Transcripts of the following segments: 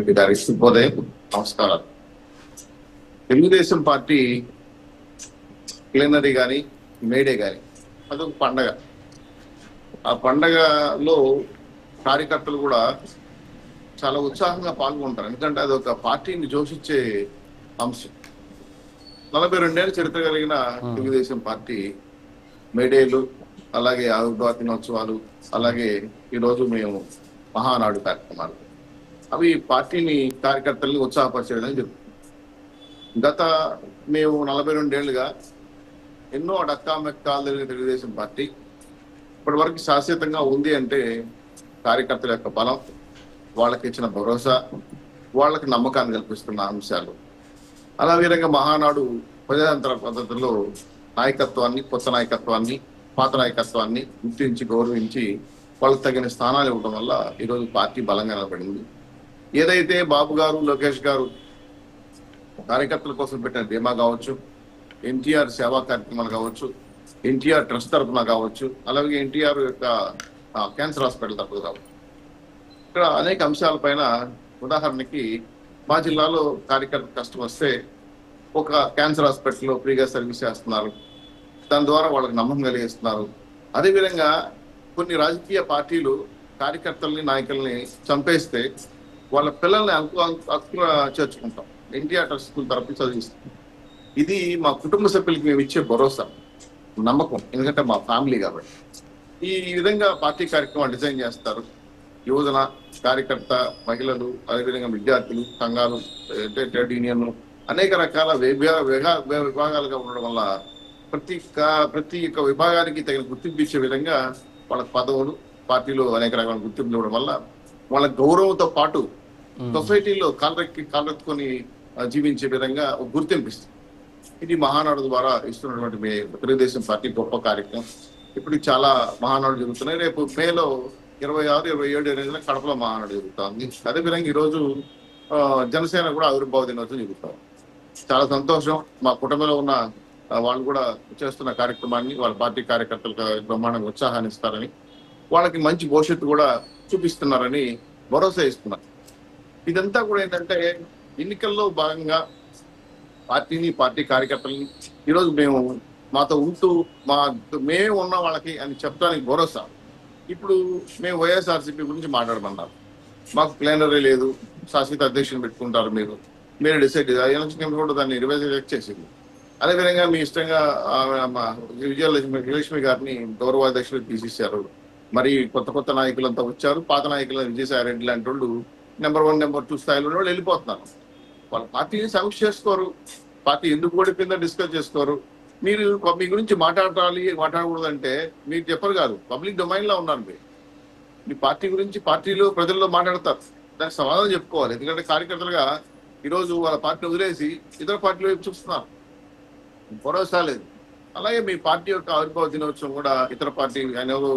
రెడ్డి గారి శుభోదయం, నమస్కారాలు. తెలుగుదేశం పార్టీ ప్లీనరీ కానీ మేడే కానీ అదొక పండగ. ఆ పండగలో కార్యకర్తలు కూడా చాలా ఉత్సాహంగా పాల్గొంటారు. ఎందుకంటే అది ఒక పార్టీని జోషించే అంశం. 42 ఏళ్ళ చరిత్ర కలిగిన తెలుగుదేశం పార్టీ మేడేలు, అలాగే ఆవిర్భావ దినోత్సవాలు, అలాగే ఈరోజు మేము మహానాడు కార్యక్రమాలు, అవి పార్టీని కార్యకర్తల్ని ఉత్సాహపరిచేదని చెప్తున్నాం. గత మేము 42 ఏళ్ళుగా ఎన్నో అడక్కా మెక్కాలు జరిగిన తెలుగుదేశం పార్టీ ఇప్పటి వరకు శాశ్వతంగా ఉంది అంటే కార్యకర్తల యొక్క బలం, వాళ్ళకి ఇచ్చిన భరోసా, వాళ్ళకి నమ్మకాన్ని కల్పిస్తున్న అంశాలు. అలా విధంగా మహానాడు ప్రజాతంత్ర పద్ధతుల్లో నాయకత్వాన్ని, కొత్త నాయకత్వాన్ని, పాత నాయకత్వాన్ని గుర్తించి గౌరవించి వాళ్ళకి తగిన స్థానాలు ఇవ్వడం వల్ల ఈరోజు పార్టీ బలంగా నిలబడింది. ఏదైతే బాబు గారు, లోకేష్ గారు కార్యకర్తల కోసం పెట్టిన బీమా కావచ్చు, ఎన్టీఆర్ సేవా కార్యక్రమాలు కావచ్చు, ఎన్టీఆర్ ట్రస్ట్ తరఫున కావచ్చు, అలాగే ఎన్టీఆర్ యొక్క క్యాన్సర్ హాస్పిటల్ తరఫున కావచ్చు, ఇక్కడ అనేక అంశాలపైన, ఉదాహరణకి మా జిల్లాలో కార్యకర్త కష్టం వస్తే ఒక క్యాన్సర్ హాస్పిటల్లో ఫ్రీగా సర్వీస్ చేస్తున్నారు. దాని ద్వారా వాళ్ళకి నమ్మకం కలిగిస్తున్నారు. అదేవిధంగా కొన్ని రాజకీయ పార్టీలు కార్యకర్తల్ని, నాయకుల్ని చంపేస్తే వాళ్ళ పిల్లల్ని హక్కున చేర్చుకుంటాం. ఎన్టీఆర్ ట్రస్ట్ స్కూల్ తరఫున చదివిస్తాం. ఇది మా కుటుంబ సభ్యులకి మేము ఇచ్చే భరోసా, నమ్మకం. ఎందుకంటే మా ఫ్యామిలీ కాబట్టి ఈ విధంగా పార్టీ కార్యక్రమాలు డిజైన్ చేస్తారు. యువజన, కార్యకర్త, మహిళలు, అదేవిధంగా విద్యార్థులు, సంఘాలు, ట్రేడ్ యూనియన్లు, అనేక రకాల విభాగాలుగా ఉండడం వల్ల ప్రతి ఒక్క విభాగానికి తగిన గుర్తింపు ఇచ్చే విధంగా వాళ్ళ పదవులు, పార్టీలో అనేక రకాల గుర్తింపులు ఇవ్వడం వల్ల వాళ్ళ గౌరవంతో పాటు సొసైటీలో కాళ్ళెత్తుకొని జీవించే విధంగా ఒక గుర్తింపిస్తుంది. ఇది మహానాడు ద్వారా ఇస్తున్నటువంటి తెలుగుదేశం పార్టీ గొప్ప కార్యక్రమం. ఇప్పుడు చాలా మహానాడు జరుగుతున్నాయి. రేపు మేలో 26, 27 రోజుల కడపలో మహానాడు జరుగుతుంది. అదేవిధంగా ఈరోజు జనసేన కూడా ఆవిర్భావ దినోత్సవం జరుగుతాం. చాలా సంతోషం. మా కుటుంబంలో ఉన్న వాళ్ళు కూడా చేస్తున్న కార్యక్రమాన్ని వాళ్ళ పార్టీ కార్యకర్తలకు బ్రహ్మాండంగా ఉత్సాహాన్ని ఇస్తారని, వాళ్ళకి మంచి భవిష్యత్తు కూడా చూపిస్తున్నారని భరోసా ఇస్తున్నారు. ఇదంతా కూడా ఏంటంటే ఎన్నికల్లో భాగంగా పార్టీని, పార్టీ కార్యకర్తలని ఈరోజు మేము మాతో ఉంటూ మేమే ఉన్న వాళ్ళకి అని చెప్పడానికి భరోసా. ఇప్పుడు మేము వైఎస్ఆర్సీపీ గురించి మాట్లాడమన్నారు. మాకు ప్లానరీ లేదు, శాశ్వత అధ్యక్షుని పెట్టుకుంటారు, మీరు డిసైడ్. ఎలక్షన్ కూడా దాన్ని రివైజ్ చేసింది. అదేవిధంగా మీ ఇష్టంగా విజయలక్ష్మి గారిని గౌరవాధ్యక్షులు తీసేశారు. మరి కొత్త నాయకులంతా వచ్చారు. పాత నాయకులు విజయసాయి రెడ్డి లాంటి వాళ్ళు నెంబర్ 1, నెంబర్ 2 స్థాయిలో వాళ్ళు వెళ్ళిపోతున్నారు. వాళ్ళ పార్టీని సమీక్ష చేసుకోరు, పార్టీ ఎందుకు ఓడిపోయిందో డిస్కస్ చేసుకోరు. మీరు మీ గురించి మాట్లాడకూడదు అంటే మీరు చెప్పరు కాదు, పబ్లిక్ డొమైన్ లో ఉన్నారు. మీ పార్టీ గురించి పార్టీలో, ప్రజల్లో మాట్లాడతారు, దానికి సమాధానం చెప్పుకోవాలి. ఎందుకంటే కార్యకర్తలుగా ఈరోజు వాళ్ళ పార్టీని వదిలేసి ఇతర పార్టీల వైపు చూస్తున్నారు, భరోసా లేదు. అలాగే మీ పార్టీ యొక్క ఆవిర్భావ దినోత్సవం కూడా ఇతర పార్టీ, ఆయన ఎవరు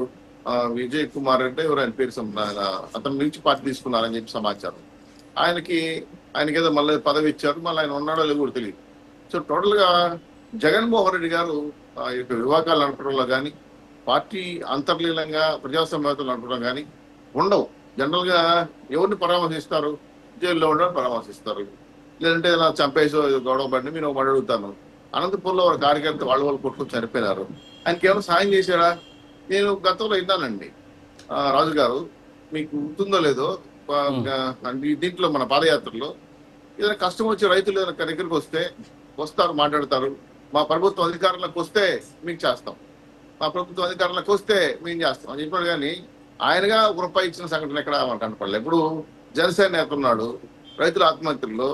విజయ్ కుమార్ అంటే ఎవరు, ఆయన పేరు అతని నుంచి పార్టీ తీసుకున్నారని చెప్పి సమాచారం. ఆయనకి ఏదో మళ్ళీ పదవి ఇచ్చారు, మళ్ళీ ఆయన ఉన్నాడో లేదో కూడా తెలియదు. సో టోటల్ గా జగన్మోహన్ రెడ్డి గారు ఈ యొక్క వివాహాలు నడపడంలో కానీ, పార్టీ అంతర్లీనంగా ప్రజాసంవేదనలు నడపడం కానీ ఉండవు. జనరల్ గా ఎవరిని పరామర్శిస్తారు? జైల్లో ఉండడం పరామర్శిస్తారు, లేదంటే ఇలా చంపేసో గొడవ పడి నేను ఒకటి అడుగుతాను. అనంతపురంలో ఒక కార్యకర్త వాళ్ళు కొట్టుకొని చనిపోయినారు. ఆయనకి ఏమైనా సాయం చేశాడా? నేను గతంలో విన్నానండి. రాజు గారు మీకు గుర్తుందో లేదో, దీంట్లో మన పాదయాత్రలో ఏదైనా కష్టం వచ్చి రైతులు ఏదైనా దగ్గరికి వస్తారు, మాట్లాడతారు. మా ప్రభుత్వం అధికారంలోకి వస్తే మీకు చేస్తాం, మా ప్రభుత్వం అధికారంలోకి వస్తే మేము చేస్తాం అని చెప్పాడు. కానీ ఆయనగా రూపాయి ఇచ్చిన సంఘటన ఎక్కడ కనపడలేదు. ఇప్పుడు జనసేన నేత ఉన్నాడు, రైతుల ఆత్మహత్యల్లో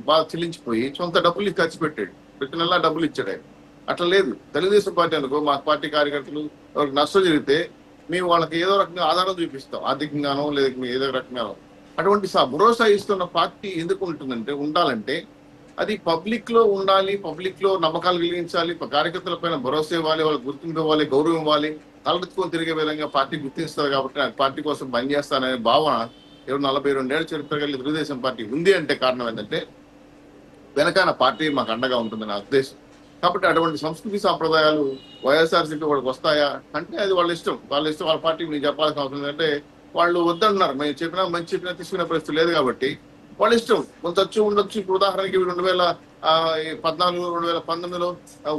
బాగా చెల్లించిపోయి సొంత డబ్బులు ఖర్చు పెట్టాడు, ప్రతి నెల డబ్బులు ఇచ్చాడు ఆయన. అట్లా లేదు తెలుగుదేశం పార్టీ అనుకో. మా పార్టీ కార్యకర్తలు ఎవరికి నష్టం జరిగితే మేము వాళ్ళకి ఏదో రకంగా ఆధారం చూపిస్తాం, ఆర్థికంగానో లేదా ఏదో రకంగానో. అటువంటి భరోసా ఇస్తున్న పార్టీ ఎందుకు ఉండాలంటే అది పబ్లిక్ లో ఉండాలి, పబ్లిక్ లో నమ్మకాలు కలిగించాలి, కార్యకర్తల పైన భరోసా ఇవ్వాలి, వాళ్ళకి గుర్తింపు ఇవ్వాలి, గౌరవం ఇవ్వాలి, తలెత్తుకొని తిరిగే విధంగా పార్టీ గుర్తిస్తారు. కాబట్టి ఆ పార్టీ కోసం పనిచేస్తాననే భావన 42 ఏళ్ళ చరిత్ర కలిగిన తెలుగుదేశం పార్టీ ఉంది అంటే కారణం ఏంటంటే వెనకాల పార్టీ మాకు అండగా ఉంటుందని నా ఉద్దేశం. కాబట్టి అటువంటి సంస్కృతి సాంప్రదాయాలు వైఎస్ఆర్సీపీ వాళ్ళకి వస్తాయా అంటే అది వాళ్ళ ఇష్టం. వాళ్ళ పార్టీకి నేను చెప్పాల్సిన అవసరం ఏంటంటే వాళ్ళు వద్దంటున్నారు. మేము చెప్పినా మంచి చెప్పినా తీసుకునే పరిస్థితి లేదు కాబట్టి వాళ్ళ ఇష్టం కొంత వచ్చి ఉండొచ్చు. ఇప్పుడు ఉదాహరణకి 2014 2019లో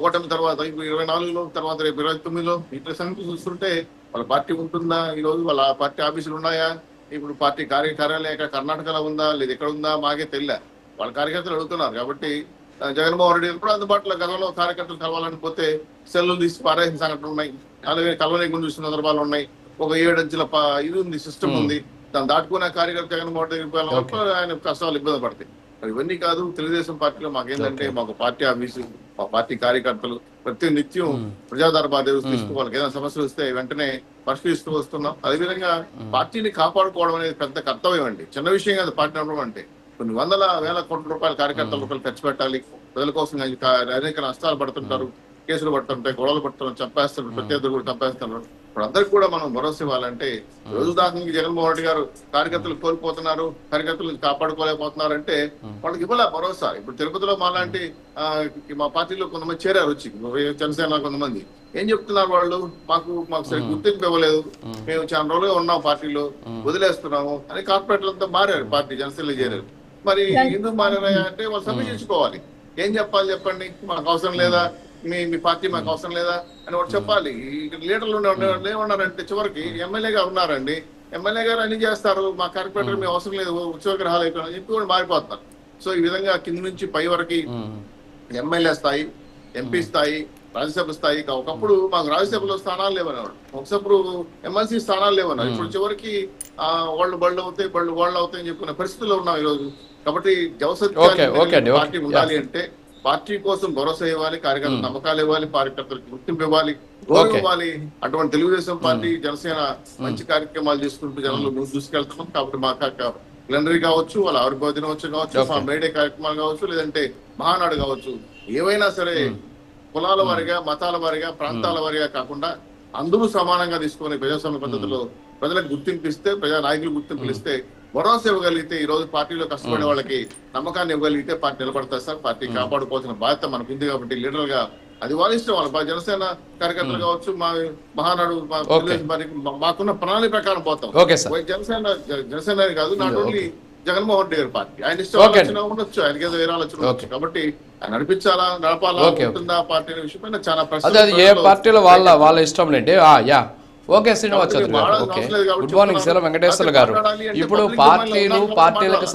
ఓటమి తర్వాత, ఇప్పుడు 24లో తర్వాత, రేపు 29లో ఇట్లా సంగతి చూస్తుంటే వాళ్ళ పార్టీ ఉంటుందా ఈ రోజు? వాళ్ళ పార్టీ ఆఫీసులు ఉన్నాయా? ఇప్పుడు పార్టీ కార్యాలయం ఎక్కడ కర్ణాటకలో ఉందా లేదా ఎక్కడ ఉందా మాకే తెలియదు. వాళ్ళ కార్యకర్తలు అడుగుతున్నారు కాబట్టి జగన్మోహన్ రెడ్డి గారు కూడా అందుబాటులో గతంలో కార్యకర్తలు కలవాలని పోతే సెల్లు తీసి పారేసిన సంఘటనలు ఉన్నాయి. అలాగే కలవలేకుండా చూసిన సందర్భాలు ఉన్నాయి. ఒక 7 అంచెల ఇది ఉంది, సిస్టమ్ ఉంది. దాన్ని దాటుకునే కార్యకర్త జగన్మోహన్ రెడ్డి గారి ఆయన కష్టాలు ఇబ్బంది పడతాయి. మరి ఇవన్నీ కాదు. తెలుగుదేశం పార్టీలో మాకేంటంటే మాకు పార్టీ ఆఫీసు, మా పార్టీ కార్యకర్తలు ప్రతి నిత్యం ప్రజాదర్బార్ తీసుకు వాళ్ళకి ఏదైనా సమస్యలు వస్తే వెంటనే పరిష్కరిస్తూ వస్తున్నాం. అదేవిధంగా పార్టీని కాపాడుకోవడం అనేది పెద్ద కర్తవ్యం అండి. చిన్న విషయం కాదు పార్టీ నడవడం అంటే. కొన్ని వందల వేల కోట్ల రూపాయల కార్యకర్తల రూపాయలు ఖర్చు పెట్టాలి. ప్రజల కోసం అనేక నష్టాలు పడుతుంటారు, కేసులు పడుతుంటాయి, గొడవలు పడుతున్నారు, చంపేస్తున్నారు, ప్రత్యర్థులు కూడా చంపేస్తున్నారు. ఇప్పుడు అందరికి కూడా మనం భరోసా ఇవ్వాలంటే రోజు దాకా జగన్మోహన్ రెడ్డి గారు కార్యకర్తలు కోల్పోతున్నారు, కార్యకర్తలు కాపాడుకోలేకపోతున్నారు అంటే వాళ్ళకి ఇవ్వాల భరోసా. ఇప్పుడు తిరుపతిలో మాలాంటి మా పార్టీలో కొంతమంది చేరారు, వచ్చి జనసేన కొంతమంది ఏం చెప్తున్నారు వాళ్ళు, మాకు గుర్తింపు ఇవ్వలేదు, మేము చాలా రోజులుగా ఉన్నాం పార్టీలో, వదిలేస్తున్నాము అని కార్పొరేటర్లంతా మారారు, పార్టీ జనసేనలో చేరారు. మరి ఎందుకు మారారా అంటే వాళ్ళు సమీక్షించుకోవాలి. ఏం చెప్పాలి చెప్పండి, మాకు అవసరం లేదా, మీ పార్టీ మాకు అవసరం లేదా అని ఒకటి చెప్పాలి. లీడర్లు ఏమన్నారంటే చివరికి ఎమ్మెల్యే గారు ఉన్నారండి, ఎమ్మెల్యే గారు అన్ని చేస్తారు, మా కార్పొరేటర్ మేము అవసరం లేదు, ఉత్సవగ్రహాలు అయిపోయినా చెప్పి కూడా మారిపోతున్నారు. సో ఈ విధంగా కింద నుంచి పై వరకు ఎమ్మెల్యే స్థాయి, ఎంపీ స్థాయి, రాజ్యసభ స్థాయి. ఒకప్పుడు మాకు రాజ్యసభలో స్థానాలు లేవనేవాడు, ఒకప్పుడు ఎమ్మెల్సీ స్థానాలు లేవన్నారు. ఇప్పుడు చివరికి వాళ్ళు బళ్ళు అవుతాయి, వాళ్ళు అవుతాయని చెప్పుకునే పరిస్థితుల్లో ఉన్నాం ఈ రోజు. కాబట్టి పార్టీ ఉండాలి అంటే పార్టీ కోసం భరోసా ఇవ్వాలి, కార్యకర్తలు నమ్మకాలు ఇవ్వాలి, కార్యకర్తలకు గుర్తింపు ఇవ్వాలి, గౌరవం ఇవ్వాలి. అటువంటి తెలుగుదేశం పార్టీ జనసేన మంచి కార్యక్రమాలు చేసుకుంటూ జనంలో ముందు దూసుకెళ్తున్నాం. కాబట్టి మా ప్లెనరీ కావచ్చు, వాళ్ళ ఆవిర్భావ దినోత్సవం కావచ్చు, మా మేడే కార్యక్రమాలు కావచ్చు, లేదంటే మహానాడు కావచ్చు, ఏవైనా సరే కులాల వారిగా, మతాల వారిగా, ప్రాంతాల వారిగా కాకుండా అందరూ సమానంగా తీసుకుని ప్రజాస్వామ్య పద్ధతిలో ప్రజలకు గుర్తింపిస్తే, ప్రజా నాయకులు గుర్తింపులు ఇస్తే, భరోసా ఇవ్వగలిగితే, ఈ రోజు పార్టీలో కష్టపడే వాళ్ళకి నమ్మకాన్ని ఇవ్వగలిగితే పార్టీ నిలబడతారు సార్. పార్టీ కాపాడుకోవాల్సిన బాధ్యత మనకు ఉంది కాబట్టి లీడర్ గా అది వాళ్ళ ఇష్టం. వాళ్ళ జనసేన కార్యకర్తలు కావచ్చు, మా మహానాడు మాకున్న ప్రణాళిక ప్రకారం పోతాం. జనసేన కాదు, నాట్ ఓన్లీ జగన్మోహన్ రెడ్డి గారి పార్టీ, ఆయన ఇష్టం ఉండొచ్చు, ఆయనకి ఏదో వేరే ఆలోచన ఉండొచ్చు. కాబట్టి ఆయన నడిపించాలా, నడపాలా, ఉంటుందా పార్టీ అనే విషయం చాలా ప్రశ్న. ఏ పార్టీలో వాళ్ళ ఇష్టం లేండి. ఓకే శ్రీనివాస్ చౌదరి గారు, okay, good morning sir. Venkateswara గారు, ఇప్పుడు పార్టీలకు